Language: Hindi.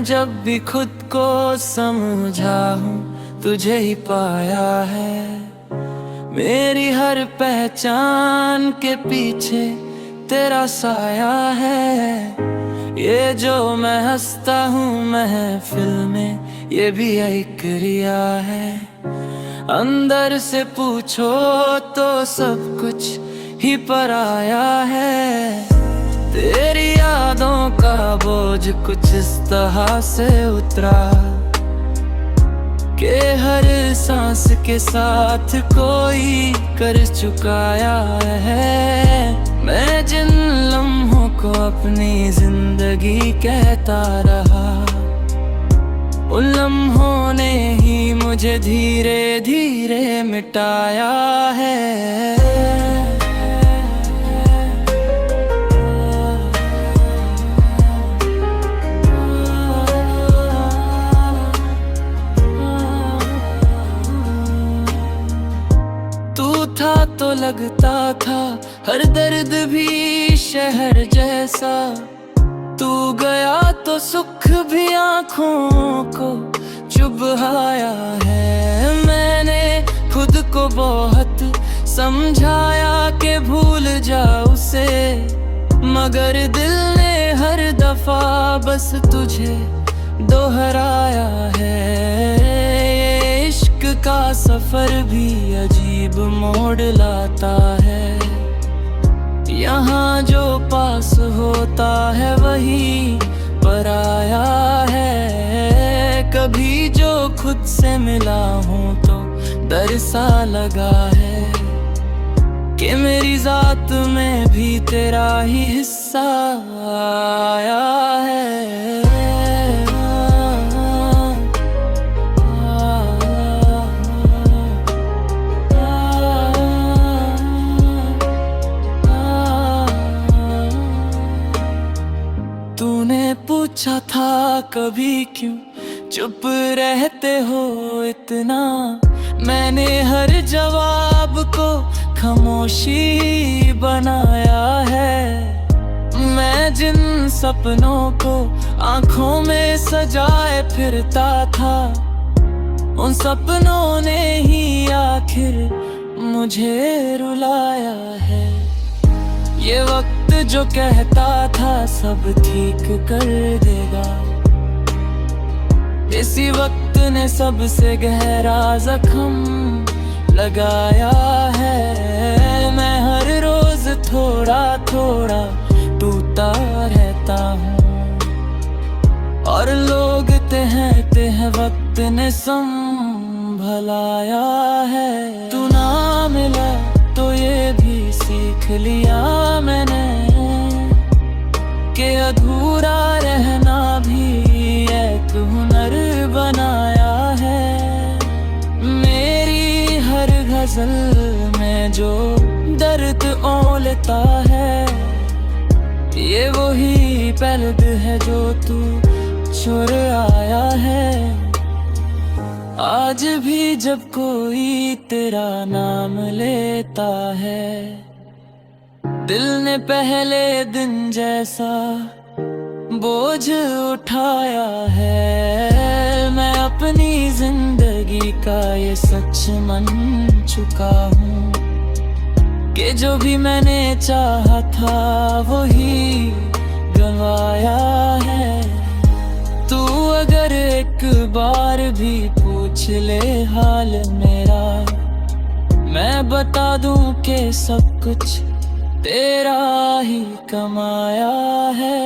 जब भी खुद को समझा हूँ तुझे ही पाया है। मेरी हर पहचान के पीछे तेरा साया है। ये जो मैं हंसता हूँ महफिल में, ये भी एक रिया है। अंदर से पूछो तो सब कुछ ही पराया है। तेरी यादों का बोझ कुछ इस तरह से उतरा कि हर सांस के साथ कोई कर चुकाया है। मैं जिन लम्हों को अपनी जिंदगी कहता रहा, उन लम्हों ने ही मुझे धीरे धीरे मिटाया है। था तो लगता था हर दर्द भी शहर जैसा। तू गया तो सुख भी आँखों को चुभाया है। मैंने खुद को बहुत समझाया कि भूल जा उसे, मगर दिल ने हर दफा बस तुझे दोहराया है। का सफर भी अजीब मोड़ लाता है। यहाँ जो पास होता है वही पराया है। कभी जो खुद से मिला हूँ तो डर सा लगा है कि मेरी जात में भी तेरा ही हिस्सा आया है। तूने पूछा था कभी क्यों चुप रहते हो इतना, मैंने हर जवाब को खामोशी बनाया है। मैं जिन सपनों को आँखों में सजाए फिरता था, उन सपनों ने ही आखिर मुझे रुलाया है। ये वक्त जो कहता था सब ठीक कर देगा, इसी वक्त ने सबसे गहरा जख्म लगाया है। मैं हर रोज थोड़ा थोड़ा टूटा रहता हूँ, और लोग कहते हैं वक्त ने संभलाया है। तू ना मिला तो ये भी सीख लिया मैंने कि अधूरा रहना भी एक हुनर बनाया है। मेरी हर गजल में जो दर्द ओलता है, ये वही पलद है जो तू छोड़ आया है। आज भी जब कोई तेरा नाम लेता है, दिल ने पहले दिन जैसा बोझ उठाया है। मैं अपनी जिंदगी का ये सच मान चुका हूँ कि जो भी मैंने चाहा था वही गंवाया है। तू अगर एक बार भी पूछ ले हाल मेरा, मैं बता दूं कि सब कुछ तेरा ही कमाया है।